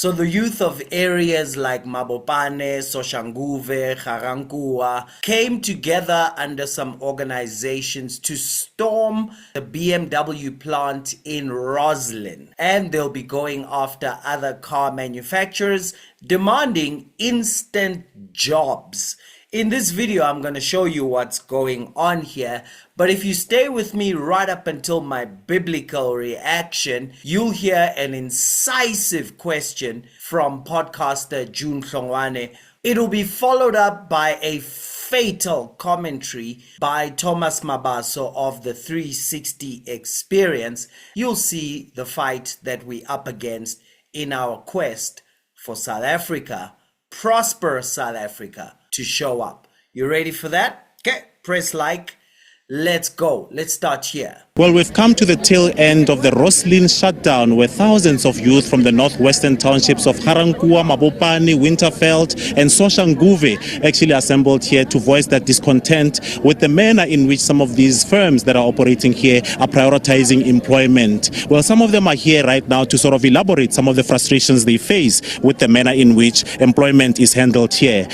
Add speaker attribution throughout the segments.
Speaker 1: So the youth of areas like Mabopane, Soshanguve, Ga-Rankuwa came together under some organizations to storm the BMW plant in Rosslyn. And they'll be going after other car manufacturers, demanding instant jobs. In this video, I'm going to show you what's going on here. But if you stay with me right up until my biblical reaction, you'll hear an incisive question from podcaster June Shongwe. It'll be followed up by a fatal commentary by Thomas Mabaso of the 360 Experience. You'll see the fight that we're up against in our quest for South Africa, prosperous South Africa, to show up. You ready for that? Okay, press like. Let's go. Let's start here.
Speaker 2: Well, we've come to the tail end of the Rosslyn shutdown, where thousands of youth from the northwestern townships of Ga-Rankuwa, Mabopane, Winterveld and Soshanguve actually assembled here to voice that discontent with the manner in which some of these firms that are operating here are prioritizing employment. Well, some of them are here right now to sort of elaborate some of the frustrations they face with the manner in which employment is handled here.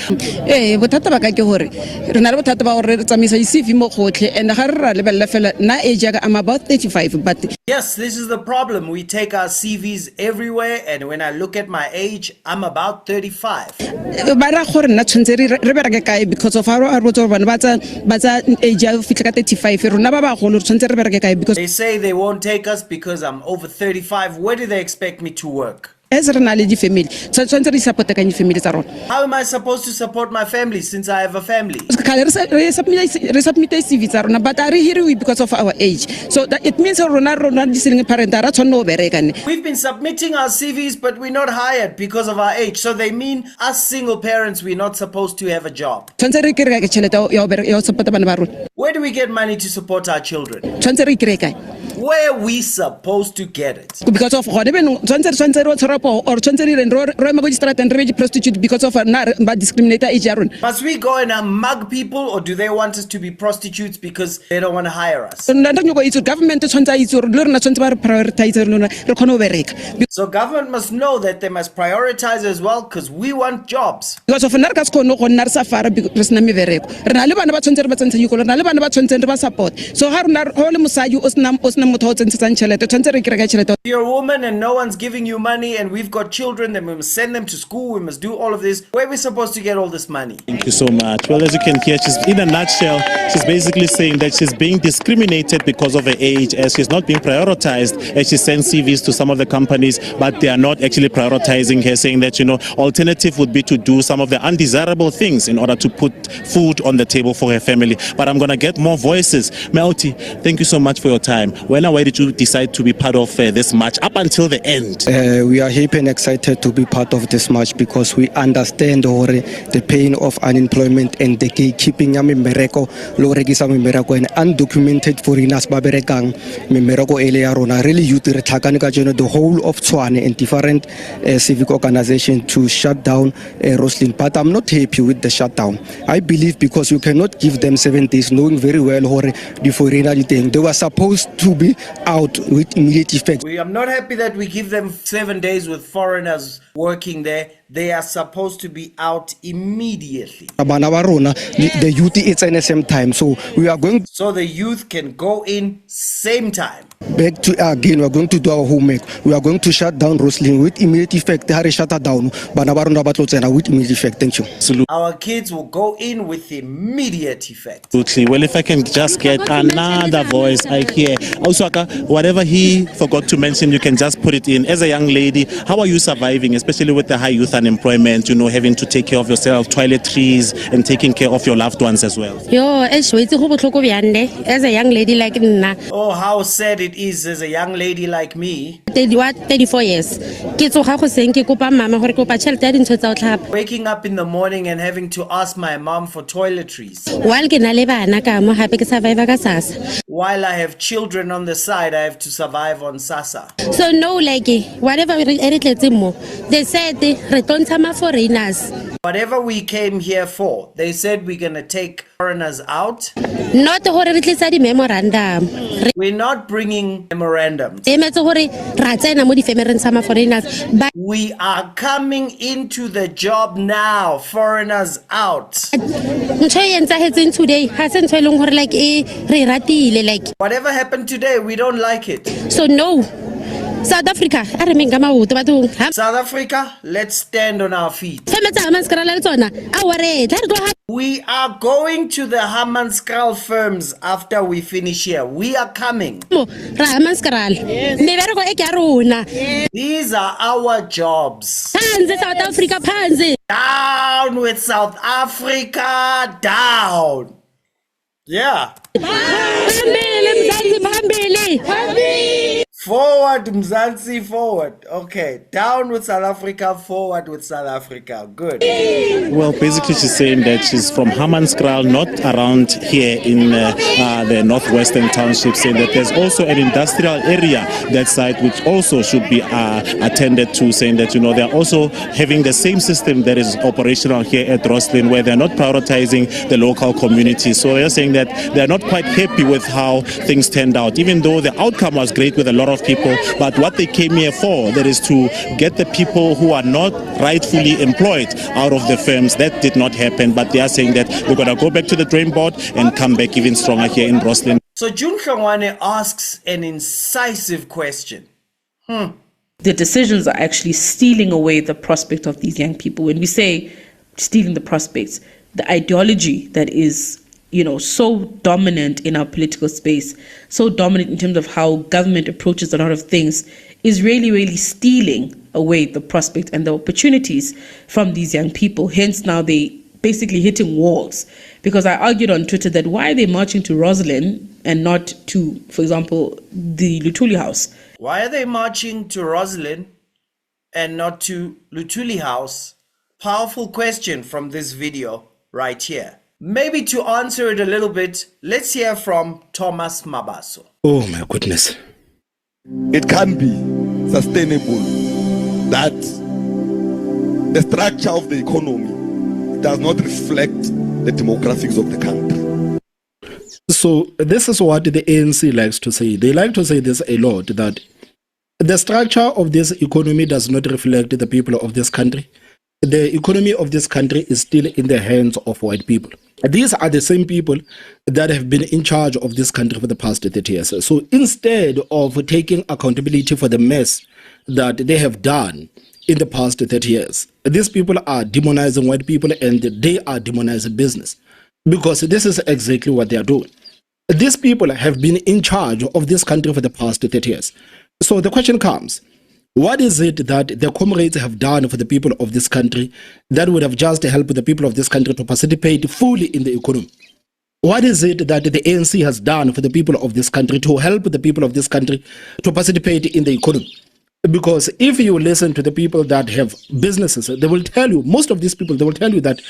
Speaker 3: I'm about 35, but
Speaker 1: yes, this is the problem. We take our CVs everywhere, and when I look at my age, I'm about 35.
Speaker 3: because of our age of 35, because
Speaker 1: They say they won't take us because I'm over 35. Where do they expect me to work?
Speaker 3: as a family, so support the family.
Speaker 1: How am I supposed to support my family since I have a family?
Speaker 3: But are here because of our age. So that it means
Speaker 1: We've been submitting our CVs, but we're not hired because of our age. So they mean us single parents, we're not supposed to have a job. Where do we get money to support our children? Where are we supposed to get it?
Speaker 3: Because of or prostitute because of discrimination.
Speaker 1: Must we go and mug people, or do they want us to be prostitutes because they don't want to hire us?
Speaker 3: Government
Speaker 1: So government must know that they must prioritize as well, because we want jobs.
Speaker 3: Because of support. So
Speaker 1: If you're a woman and no one's giving you money, and we've got children, then we must send them to school, we must do all of this. Where are we supposed to get all this money?
Speaker 2: Thank you so much. Well, as you can hear, she's in a nutshell, she's basically saying that she's being discriminated because of her age, as she's not being prioritized, as she sends CVs to some of the companies, but they are not actually prioritizing her, saying that, alternative would be to do some of the undesirable things in order to put food on the table for her family. But I'm going to get more voices. Melty, thank you so much for your time. When and why did you decide to be part of this march up until the end?
Speaker 4: We are happy and excited to be part of this march because we understand the pain of unemployment and the gatekeeping ya mmereko lo rekisa mmereko and undocumented foreigners ba berekang mmereko ele ya rona. Really youth re tlhakane ka jeno the whole of Tshwane and different civic organization to shut down Rosslyn. But I'm not happy with the shutdown. I believe because you cannot give them 7 days knowing very well the foreigner thing. They were supposed to be out with immediate effect.
Speaker 1: I'm not happy that we give them 7 days with foreigners working there. They are supposed to be out immediately.
Speaker 4: The youth is in the same time. So we are going.
Speaker 1: So the youth can go in same time.
Speaker 4: Back to again, we are going to do our homework. We are going to shut down Rosslyn with immediate effect. They are shut down. With immediate effect. Thank you.
Speaker 2: Absolutely.
Speaker 1: Our kids will go in with immediate effect.
Speaker 2: Absolutely. Well, if I can just get another voice I hear. Also, whatever he forgot to mention, you can just put it in. As a young lady, how are you surviving, especially with the high youth unemployment, having to take care of yourself, toiletries, and taking care of your loved ones as well?
Speaker 5: As a young lady like me.
Speaker 1: Oh, how sad it is as a young lady like me.
Speaker 5: 34 years.
Speaker 1: Waking up in the morning and having to ask my mom for toiletries. While I have children on the side, I have to survive on SASA.
Speaker 5: So no, whatever they said, foreigners.
Speaker 1: Whatever we came here for, they said we're going to take Foreigners out.
Speaker 5: not gore re tlisa di memorandum
Speaker 1: We're not bringing memorandums.
Speaker 5: re emetse gore ra tsena mo difemereng sa ma-foreigners but
Speaker 1: We are coming into the job now. Foreigners out.
Speaker 5: ntho e entsagetseng today ga se ntho e leng gore like e re ratile like
Speaker 1: Whatever happened today, we don't like it.
Speaker 5: so no South Africa a re meng ka maoto bathong ha
Speaker 1: South Africa, let's stand on our feet.
Speaker 5: femetsa Hammanskraal le tsona a ware tla re tlo
Speaker 1: We are going to the Hammanskraal firms after we finish here. We are coming.
Speaker 5: mo ra Hammanskraal mebereko e ke ya rona
Speaker 1: These are our jobs.
Speaker 5: phansi South Africa phansi
Speaker 1: Down with South Africa, down. Yeah.
Speaker 5: phambili Mzansi phambili
Speaker 1: Forward, Mzansi, forward. Okay. Down with South Africa, forward with South Africa. Good.
Speaker 2: Well, basically, she's saying that she's from Hammanskraal, not around here in the northwestern township, saying that there's also an industrial area that side which also should be attended to, saying that, they're also having the same system that is operational here at Rosslyn, where they're not prioritizing the local community. So they're saying that they're not quite happy with how things turned out, even though the outcome was great with a lot of people, but what they came here for, that is to get the people who are not rightfully employed out of the firms. That did not happen, but they are saying that we're going to go back to the drawing board and come back even stronger here in Rosslyn.
Speaker 1: So June Shongwe asks an incisive question.
Speaker 6: The decisions are actually stealing away the prospect of these young people. When we say stealing the prospects, the ideology that is so dominant in our political space, so dominant in terms of how government approaches a lot of things, is really, really stealing away the prospect and the opportunities from these young people. Hence now they basically hitting walls. Because I argued on Twitter that why are they marching to Rosslyn and not to, for example, the Luthuli House?
Speaker 1: Why are they marching to Rosslyn and not to Luthuli House? Powerful question from this video right here. Maybe to answer it a little bit, let's hear from Thomas Mabaso.
Speaker 7: Oh my goodness.
Speaker 8: It can be sustainable that the structure of the economy does not reflect the demographics of the country.
Speaker 7: So this is what the ANC likes to say. They like to say this a lot, that the structure of this economy does not reflect the people of this country. The economy of this country is still in the hands of white people. These are the same people that have been in charge of this country for the past 30 years. So instead of taking accountability for the mess that they have done in the past 30 years, these people are demonizing white people and they are demonizing business, because this is exactly what they are doing. These people have been in charge of this country for the past 30 years. So the question comes, what is it that the comrades have done for the people of this country that would have just helped the people of this country to participate fully in the economy? What is it that the ANC has done for the people of this country to help the people of this country to participate in the economy? Because if you listen to the people that have businesses, they will tell you, most of these people, they will tell you that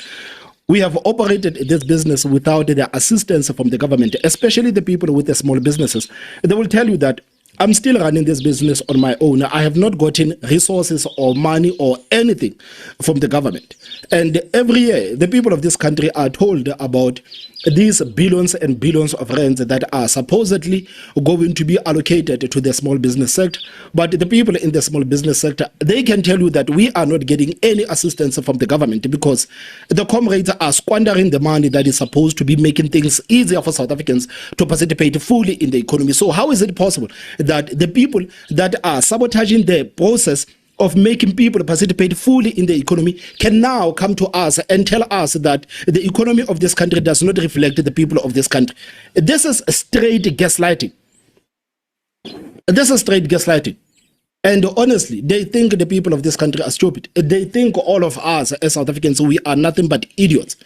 Speaker 7: we have operated this business without the assistance from the government, especially the people with the small businesses. They will tell you that I'm still running this business on my own. I have not gotten resources or money or anything from the government. And every year, the people of this country are told about these billions and billions of rands that are supposedly going to be allocated to the small business sector. But the people in the small business sector, they can tell you that we are not getting any assistance from the government because the comrades are squandering the money that is supposed to be making things easier for South Africans to participate fully in the economy. So how is it possible that the people that are sabotaging the process of making people participate fully in the economy can now come to us and tell us that the economy of this country does not reflect the people of this country? This is straight gaslighting. This is straight gaslighting. And honestly, they think the people of this country are stupid. They think all of us as South Africans, we are nothing but idiots.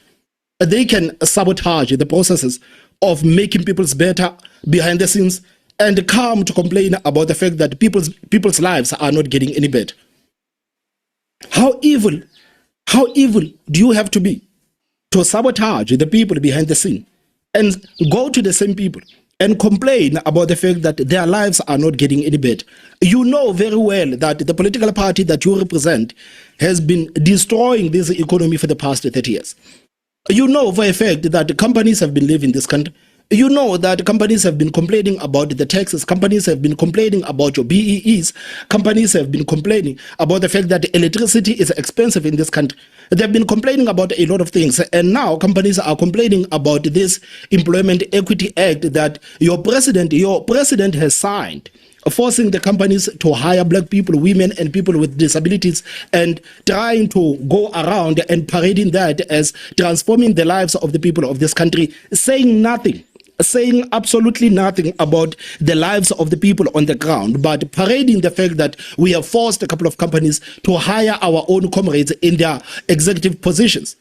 Speaker 7: They can sabotage the processes of making people's better behind the scenes and come to complain about the fact that people's lives are not getting any better. How evil do you have to be to sabotage the people behind the scene and go to the same people and complain about the fact that their lives are not getting any better? You know very well that the political party that you represent has been destroying this economy for the past 30 years. You know for a fact that the companies have been leaving this country. You know that companies have been complaining about the taxes. Companies have been complaining about your BEEs. Companies have been complaining about the fact that electricity is expensive in this country. They've been complaining about a lot of things. And now companies are complaining about this Employment Equity Act that your president has signed, forcing the companies to hire black people, women, and people with disabilities, and trying to go around and parading that as transforming the lives of the people of this country, saying absolutely nothing about the lives of the people on the ground, but parading the fact that we have forced a couple of companies to hire our own comrades in their executive positions.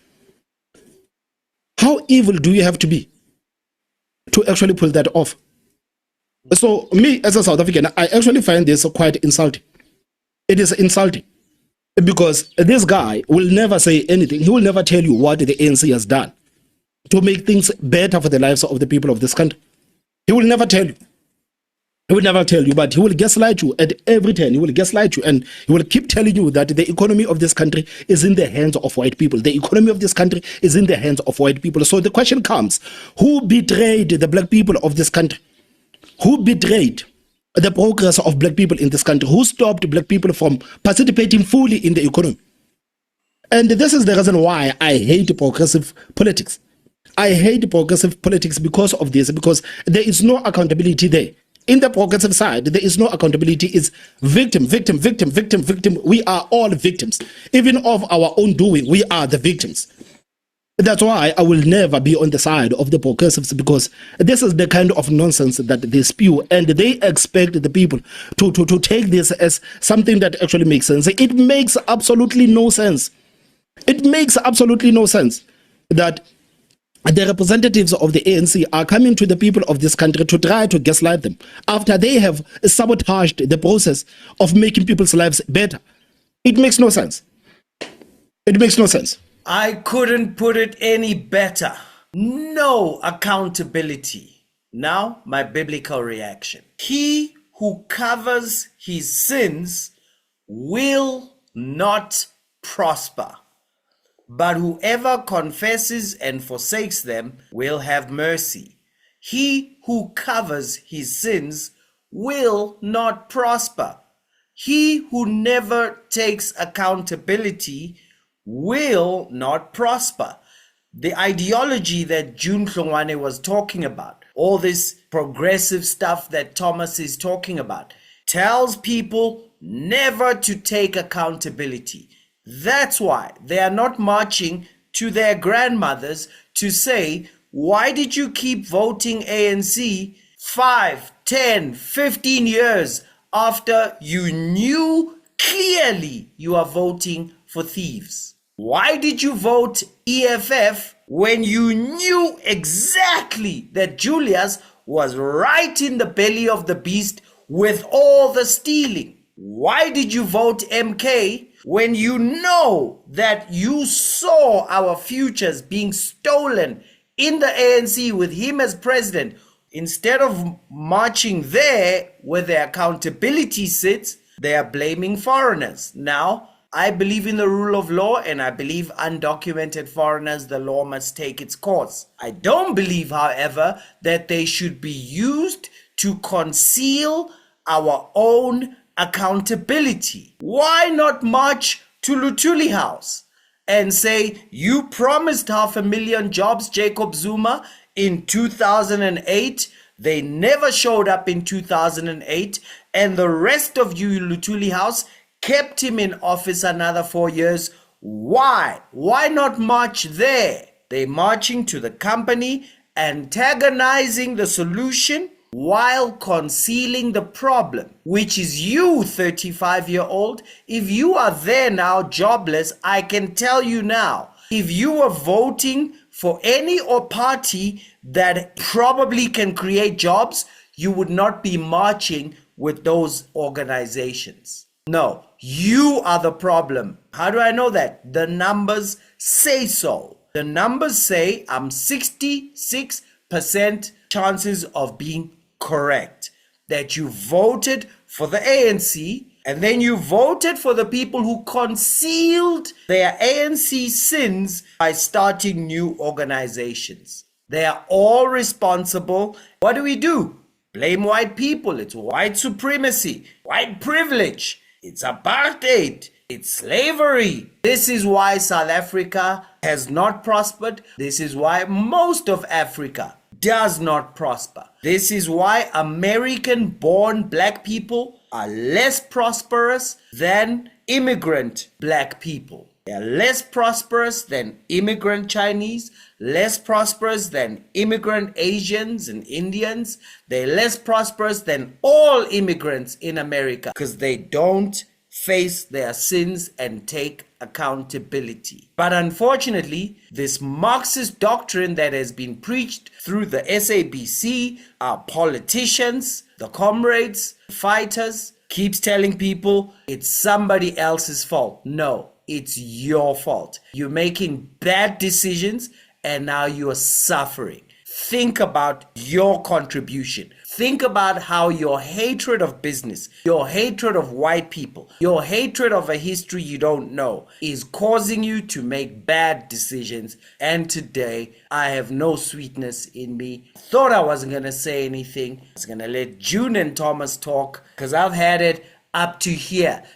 Speaker 7: How evil do you have to be to actually pull that off? So me, as a South African, I actually find this quite insulting. It is insulting because this guy will never say anything. He will never tell you what the ANC has done to make things better for the lives of the people of this country. He will never tell you. He will never tell you, but he will gaslight you at every turn. He will gaslight you, and he will keep telling you that the economy of this country is in the hands of white people. The economy of this country is in the hands of white people. So the question comes, who betrayed the black people of this country? Who betrayed the progress of black people in this country? Who stopped black people from participating fully in the economy? And this is the reason why I hate progressive politics. I hate progressive politics because of this, because there is no accountability there. In the progressive side, there is no accountability. It's victim, victim, victim, victim, victim. We are all victims. Even of our own doing, we are the victims. That's why I will never be on the side of the progressives, because this is the kind of nonsense that they spew, and they expect the people to take this as something that actually makes sense. It makes absolutely no sense. It makes absolutely no sense that the representatives of the ANC are coming to the people of this country to try to gaslight them after they have sabotaged the process of making people's lives better. It makes no sense. It makes no sense.
Speaker 1: I couldn't put it any better. No accountability. Now, my biblical reaction. He who covers his sins will not prosper, but whoever confesses and forsakes them will have mercy. He who covers his sins will not prosper. He who never takes accountability will not prosper. The ideology that June Hlongwane was talking about, all this progressive stuff that Thomas is talking about, tells people never to take accountability. That's why they are not marching to their grandmothers to say, why did you keep voting ANC 5, 10, 15 years after you knew clearly you are voting for thieves? Why did you vote EFF when you knew exactly that Julius was right in the belly of the beast with all the stealing? Why did you vote MK when you know that you saw our futures being stolen in the ANC with him as president? Instead of marching there where the accountability sits, they are blaming foreigners. Now, I believe in the rule of law, and I believe undocumented foreigners, the law must take its course. I don't believe, however, that they should be used to conceal our own accountability. Why not march to Luthuli House and say, you promised 500,000 jobs, Jacob Zuma, in 2008. They never showed up in 2008. And the rest of you, Luthuli House, kept him in office another 4 years. Why? Why not march there? They're marching to the company, antagonizing the solution while concealing the problem, which is you, 35-year-old. If you are there now jobless, I can tell you now, if you were voting for any or party that probably can create jobs, you would not be marching with those organizations. No, you are the problem. How do I know that? The numbers say so. The numbers say I'm 66% chances of being correct that you voted for the ANC And then you voted for the people who concealed their ANC sins by starting new organizations. They are all responsible. What do? Blame white people. It's white supremacy, white privilege. It's apartheid. It's slavery. This is why South Africa has not prospered. This is why most of Africa does not prosper. This is why American-born black people are less prosperous than immigrant black people. They are less prosperous than immigrant Chinese, less prosperous than immigrant Asians and Indians. They're less prosperous than all immigrants in America because they don't face their sins and take accountability. But unfortunately, this Marxist doctrine that has been preached through the SABC, our politicians, the comrades, fighters, keeps telling people it's somebody else's fault. No, it's your fault. You're making bad decisions and now you're suffering. Think about your contribution. Think about how your hatred of business, your hatred of white people, your hatred of a history you don't know is causing you to make bad decisions. And today, I have no sweetness in me. Thought I wasn't going to say anything. I was going to let June and Thomas talk because I've had it up to here.